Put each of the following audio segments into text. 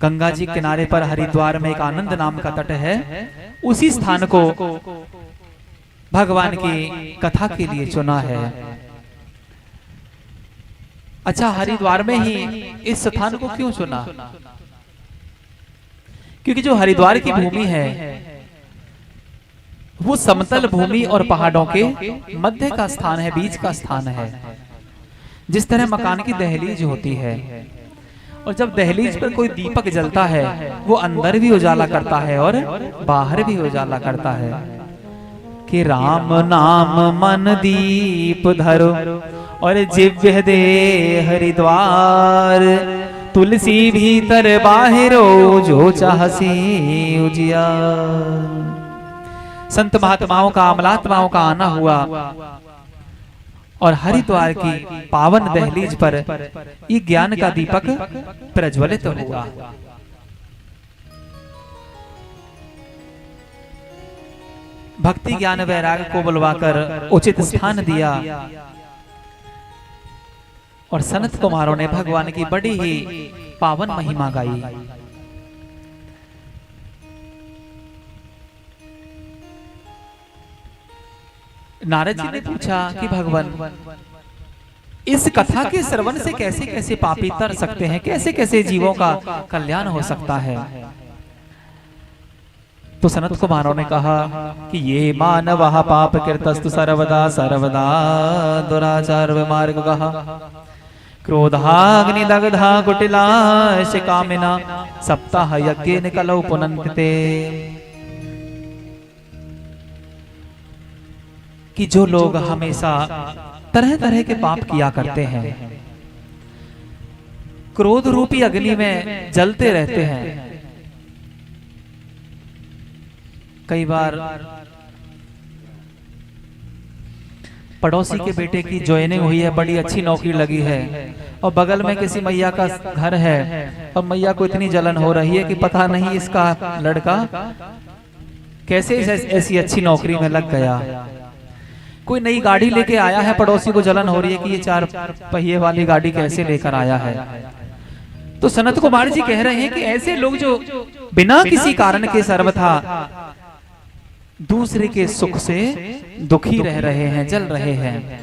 गंगा जी किनारे पर हरिद्वार में एक आनंद नाम का तट है, उसी स्थान को भगवान की कथा के लिए चुना है। अच्छा, हरिद्वार में ही इस स्थान को क्यों चुना? क्योंकि जो हरिद्वार की भूमि है वो समतल भूमि और पहाड़ों के मध्य का स्थान है, बीच का स्थान है। जिस तरह मकान की दहलीज होती है और जब दहलीज पर कोई दीपक जलता है वो अंदर भी उजाला करता है और बाहर भी उजाला करता है कि राम नाम मन दीप धरो और जिव्य दे हरिद्वार, तुलसी भीतर बाहरो जो चाहसी उजियार। संत महात्माओं का, अमलात्माओं का आना हुआ और हरिद्वार की पावन दहलीज पर ये ज्ञान का दीपक प्रज्वलित हुआ। भक्ति ज्ञान वैराग को बुलवाकर उचित स्थान दिया और सनत कुमारों ने भगवान की बड़ी ही पावन महिमा गाई। नारद जी ने पूछा कि भगवान, इस कथा के श्रवण से कैसे कैसे पापी तर सकते हैं, कैसे कैसे जीवों का कल्याण हो सकता है? तो सनत कुमारों ने कहा कि ये मानव पाप कृतस्तु सर्वदा सर्वदा दुराचार मार्ग कहा, क्रोधाग्नि दग्धा कुटिलाश कामिना सप्ताह यज्ञ निकलो पुनन्ते। कि जो लोग हमेशा तरह तरह के पाप किया करते हैं, क्रोध रूपी अग्नि में जलते रहते हैं। कई बार पड़ोसी के बेटे की ज्वाइनिंग हुई है, बड़ी अच्छी नौकरी लगी है और बगल में किसी मैया का घर है और मैया को इतनी जलन हो रही है कि पता नहीं इसका लड़का कैसे ऐसी अच्छी नौकरी में लग गया। कोई नई गाड़ी लेके आया है, पड़ोसी को जलन हो रही है कि ये 4 पहिए वाली गाड़ी कैसे लेकर आया है। तो सनत कुमार जी कह रहे हैं कि ऐसे लोग जो बिना किसी कारण के सर्वथा दूसरे के सुख से दुखी रह रहे हैं, जल रहे हैं,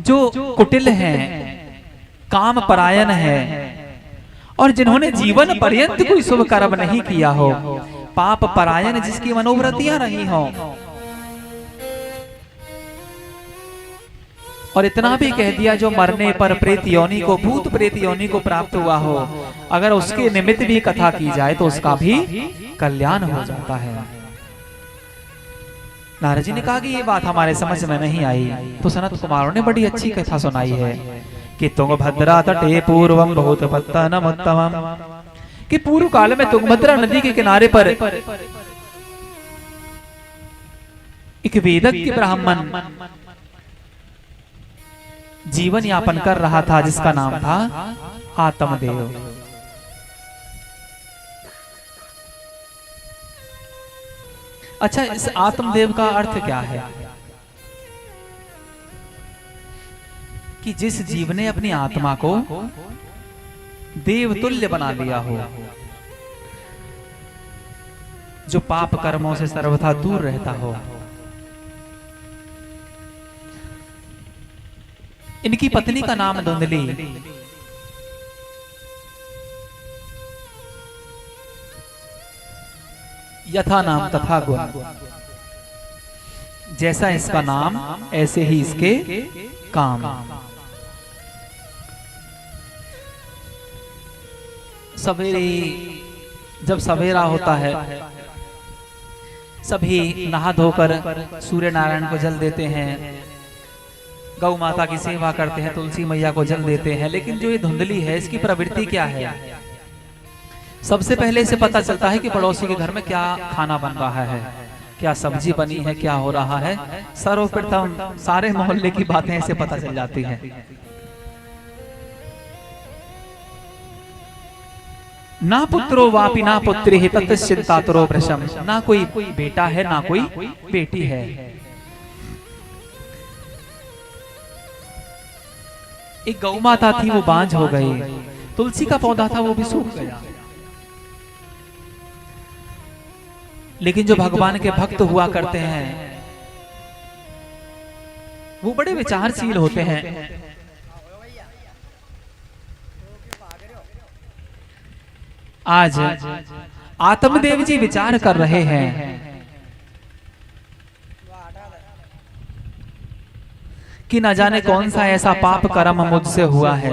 जो कुटिल हैं, काम परायण है और जिन्होंने जीवन पर्यंत कोई शुभ कर्म नहीं किया हो, पाप परायण जिसकी मनोवृत्तियां रही हों, और इतना भी कह दिया जो मरने पर प्रेत योनि को, भूत प्रेत योनि को प्राप्त हुआ हो, अगर उसके निमित्त भी कथा की जाए तो उसका भी कल्याण हो जाता है। नारद जी ने कहा कि ये बात हमारे समझ में नहीं आई। तो सनत कुमारों ने बड़ी अच्छी कथा सुनाई है कि तुंगभद्रा तटे पूर्वम बहुत पत्तनम उत्तमम, कि पूर्व काल में तुंगभद्रा नदी के किनारे पर एक वेदज्ञ ब्राह्मण जीवन यापन कर रहा था जिसका नाम था आत्मदेव। अच्छा, इस आत्मदेव का अर्थ क्या है? कि जिस जीव ने अपनी आत्मा को देवतुल्य बना लिया हो, जो पाप कर्मों से सर्वथा दूर रहता हो। इनकी पत्नी का नाम धुंधली, यथा नाम तथा गुण, जैसा इसका नाम ऐसे ही इसके काम। सवेरे जब सवेरा होता है सभी नहा धोकर सूर्य नारायण को जल देते हैं, गौ माता की सेवा करते हैं, तुलसी मैया को जल देते हैं। लेकिन जो ये धुंधली है इसकी प्रवृत्ति क्या है? सबसे पहले इसे पता चलता है कि पड़ोसी के घर में क्या खाना बन रहा है, क्या सब्जी बनी है, क्या हो रहा है। सर्वप्रथम सारे मोहल्ले की बातें इसे पता चल जाती है। ना पुत्रो वापि ना पुत्री तत्चिंतातुरो भृशम, ना कोई बेटा है ना कोई बेटी है। एक गौ माता थी, वो बांझ हो गई। तुलसी का पौधा था, वो भी सूख गया। लेकिन जो भगवान के भक्त हुआ करते हैं वो बड़े विचारशील होते हैं। आज आत्मदेव जी विचार कर रहे हैं कि न जाने कौन सा ऐसा पाप कर्म मुझसे हुआ है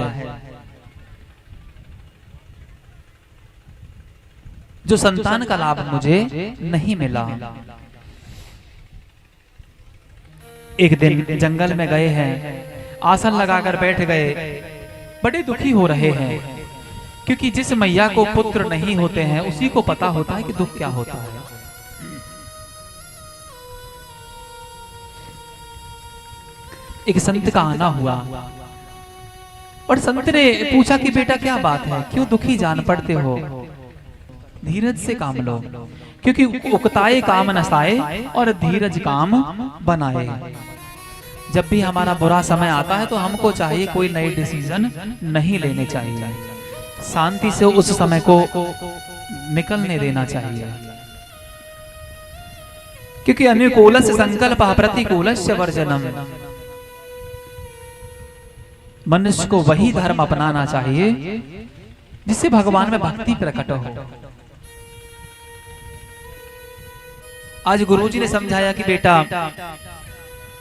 जो संतान का लाभ मुझे नहीं मिला। एक दिन जंगल में गए हैं, आसन लगाकर बैठ गए, बड़े दुखी हो रहे हैं, क्योंकि जिस मैया को पुत्र नहीं होते हैं उसी को पता होता है कि दुख क्या होता है। एक संत का आना हुआ और संत ने पूछा कि बेटा क्या बात है, क्यों दुखी जान पड़ते हो? धीरज से काम लो, क्योंकि उकताए काम नसाए और धीरज काम बनाए। जब भी हमारा बुरा समय आता है तो हमको चाहिए कोई नए डिसीजन नहीं लेने चाहिए, शांति से उस समय को निकलने देना चाहिए, क्योंकि अनुकूलस्य संकल्प प्रतिकूलस्य वर्जनम। मनुष्य को वही धर्म अपनाना चाहिए जिससे भगवान में भक्ति प्रकट हो। आज गुरुजी ने समझाया कि बेटा,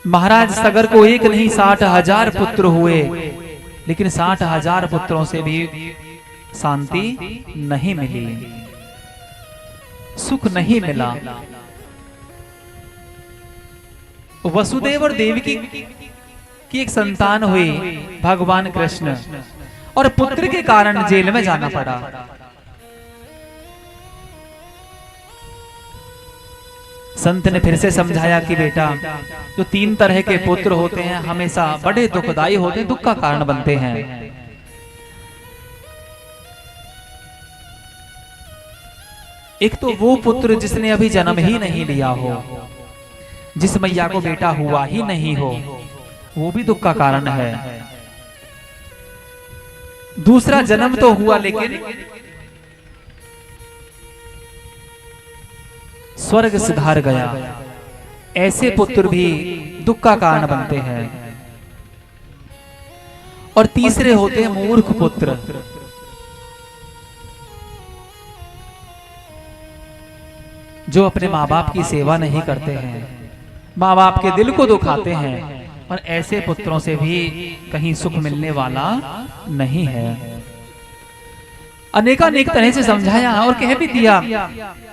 महाराज सगर को एक नहीं 60,000 पुत्र हुए, लेकिन 60,000 पुत्रों से भी शांति नहीं मिली, सुख नहीं मिला। वसुदेव और देवकी की एक संतान हुई, भगवान कृष्ण, और पुत्र के कारण जेल में जाना पड़ा। संत ने फिर से समझाया कि बेटा, जो 3 तरह के पुत्र होते हैं हमेशा बड़े दुखदायी होते हैं, दुख का कारण बनते हैं। एक तो वो पुत्र जिसने अभी जन्म ही नहीं लिया हो, जिस मैया को बेटा हुआ ही नहीं हो, वो भी दुख का कारण है। दूसरा, जन्म तो हुआ लेकिन स्वर्ग सिधार गया, ऐसे पुत्र भी दुख का कारण बनते हैं। और तीसरे होते हैं मूर्ख पुत्र, जो अपने माँ बाप की सेवा नहीं करते हैं, माँ बाप के दिल को दुखाते हैं, और ऐसे पुत्रों से भी कहीं सुख मिलने वाला नहीं है। अनेकानेक तरह से समझाया और कह भी दिया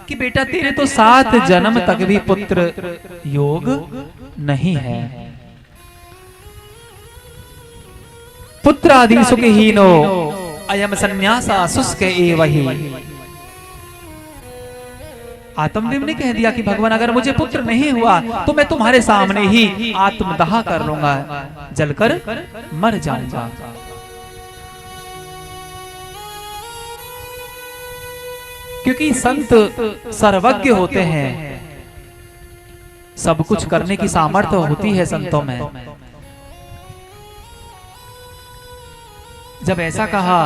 कि बेटा, तेरे तो 7 जन्म तक भी पुत्र योग नहीं है। पुत्र आदि सुखहीनो अयम संन्यासा शुष्क एवहि। आत्मदेव ने कह दिया कि भगवान, अगर मुझे पुत्र नहीं हुआ तो मैं तुम्हारे सामने ही आत्मदाह कर लूंगा, जलकर मर जाऊंगा। क्योंकि संत सर्वज्ञ होते हैं, सब कुछ करने की सामर्थ्य होती है संतों में। जब ऐसा कहा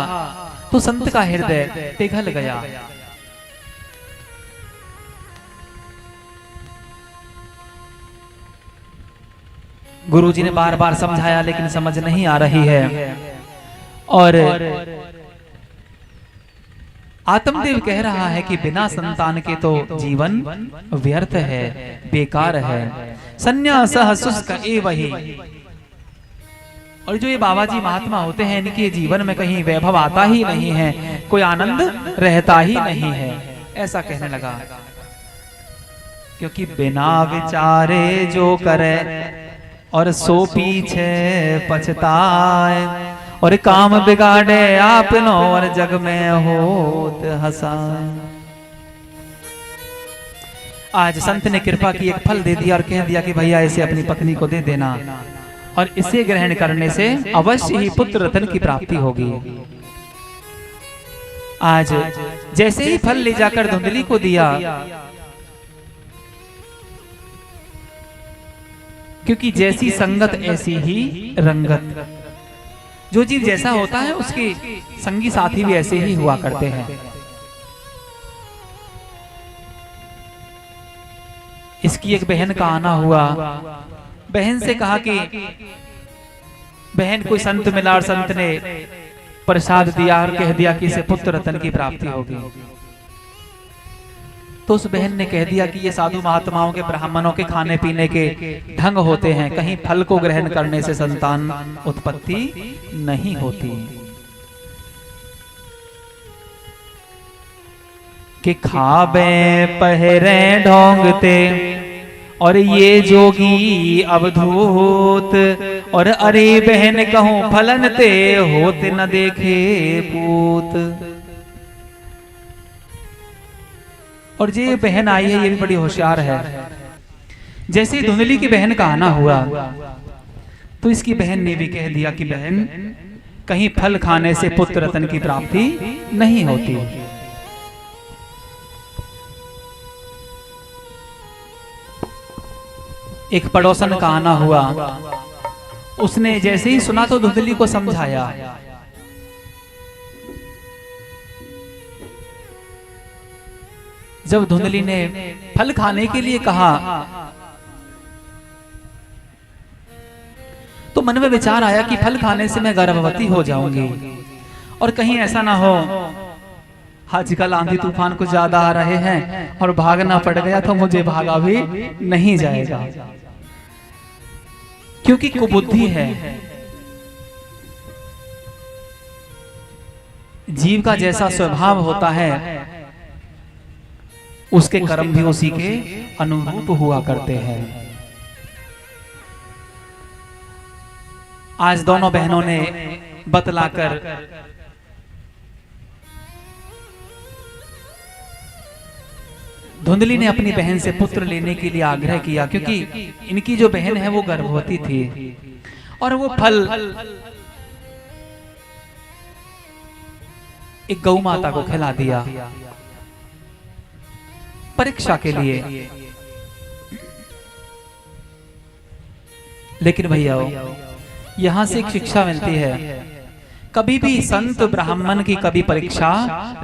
तो संत का हृदय पिघल गया। गुरुजी ने बार बार समझाया लेकिन समझ नहीं आ रही है, और आत्मदेव कह रहा है कि बिना संतान के तो जीवन व्यर्थ है, बेकार है। संन्यासः शुष्क एवहि। और जो ये बाबा जी महात्मा होते हैं, इनके जीवन में कहीं वैभव आता ही नहीं है, कोई आनंद रहता ही नहीं है, ऐसा कहने लगा। क्योंकि बिना विचारे जो करे और सो पीछे पछताए, और काम बिगाड़े आपनो और जग में होत हंसाए। आज संत ने कृपा की, एक फल दे दिया और कह दिया कि भैया इसे अपनी पत्नी को दे देना, और इसे ग्रहण करने से अवश्य ही पुत्र रत्न की प्राप्ति होगी। आज जैसे ही फल ले जाकर धुंधली को दिया, क्योंकि जैसी संगत ऐसी ही रंगत, जो जीव जैसा होता है उसके संगी साथी भी ऐसे ही हुआ करते हैं। इसकी एक बहन का आना हुआ, बहन से कहा कि बहन कोई संत मिला और संत ने प्रसाद दिया और कह दिया कि इसे पुत्र रत्न की प्राप्ति होगी। तो उस बहन ने कह दिया कि ये साधु महात्माओं के ब्राह्मणों के खाने पीने के ढंग होते हैं, कहीं फल को ग्रहण करने से संतान उत्पत्ति नहीं होती। कि खाबे पहरे ढोंगते और ये जोगी अवधूत, और अरे बहन कहूं फलन ते होते न देखे पूत। और ये बहन आई है, ये भी बड़ी होशियार है। जैसे ही धुंधली की बहन का आना हुआ तो इसकी बहन ने भी कह दिया कि बहन कहीं फल खाने से पुत्र रत्न की प्राप्ति नहीं होती। एक पड़ोसन का आना हुआ, उसने जैसे ही सुना तो धुंधली को समझाया। जब धुंधली ने फल खाने के लिए कहा तो मन में विचार आया कि फल खाने से मैं गर्भवती हो जाऊंगी, और कहीं ऐसा ना हो आजकल आंधी तूफान कुछ ज्यादा आ रहे हैं और भागना पड़ गया तो मुझे भागा भी नहीं जाएगा, क्योंकि कुबुद्धि है। जीव का जैसा स्वभाव होता है उसके कर्म भी उसी के अनुरूप हुआ करते हैं। आज दोनों बहनों ने बतलाकर धुंधली ने अपनी बहन से पुत्र लेने के लिए आग्रह किया, क्योंकि इनकी जो बहन है वो गर्भवती थी और वो फल एक गौ माता को खिला दिया परीक्षा के लिए। लेकिन भैया यहां से एक शिक्षा मिलती है, कभी भी संत ब्राह्मण की कभी परीक्षा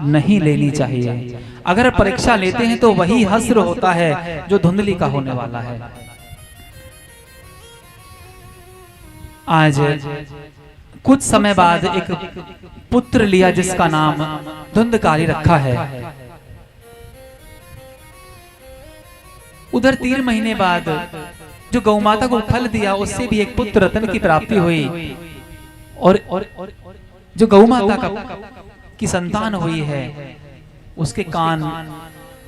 नहीं लेनी चाहिए। अगर परीक्षा लेते हैं तो वही हस्र होता है जो धुंधली का होने वाला है। आज कुछ समय बाद एक पुत्र लिया जिसका नाम धुंधकारी रखा है। उधर 3 महीने बाद जो गौमाता को फल दिया उससे भी एक पुत्र रत्न की प्राप्ति हुई, और जो गौमाता की संतान हुई है उसके कान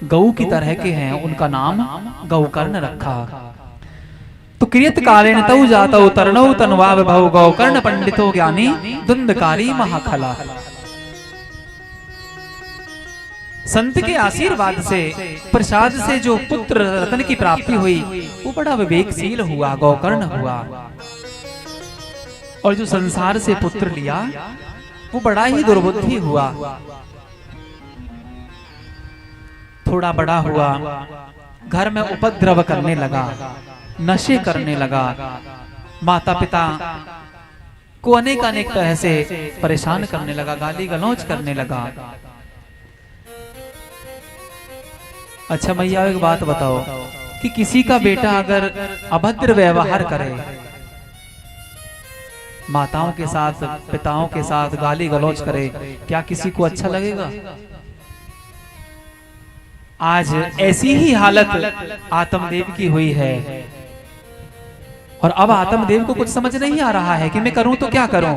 गौ की तरह के हैं, उनका नाम गौकर्ण रखा। तो क्रियत कालेन तौ जातौ तरणौ तन्वा विभौ गौकर्ण पंडितो ज्ञानी धुंधकारी महाखला। संत के आशीर्वाद से प्रसाद से जो पुत्र रत्न की प्राप्ति हुई वो बड़ा विवेकशील हुआ, गौकर्ण हुआ। और जो संसार से पुत्र लिया वो बड़ा ही दुर्बुद्धि हुआ। थोड़ा बड़ा हुआ, घर में उपद्रव करने लगा, नशे करने लगा, माता पिता को अनेक अनेक तरह से परेशान करने लगा, गाली गलौज करने लगा। अच्छा भैया एक बात बताओ कि किसी का बेटा अगर अभद्र व्यवहार करे, माताओं के साथ पिताओं के साथ गाली गलौज करे, क्या किसी को अच्छा लगेगा? आज ऐसी ही हालत आत्मदेव की हुई है। और अब आत्मदेव को कुछ समझ नहीं आ रहा है कि मैं करूं तो क्या करूं।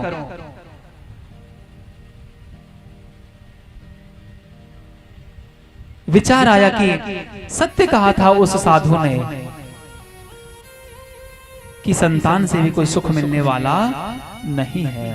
विचार आया कि सत्य कहा था उस साधु ने कि संतान से भी कोई सुख मिलने वाला नहीं है।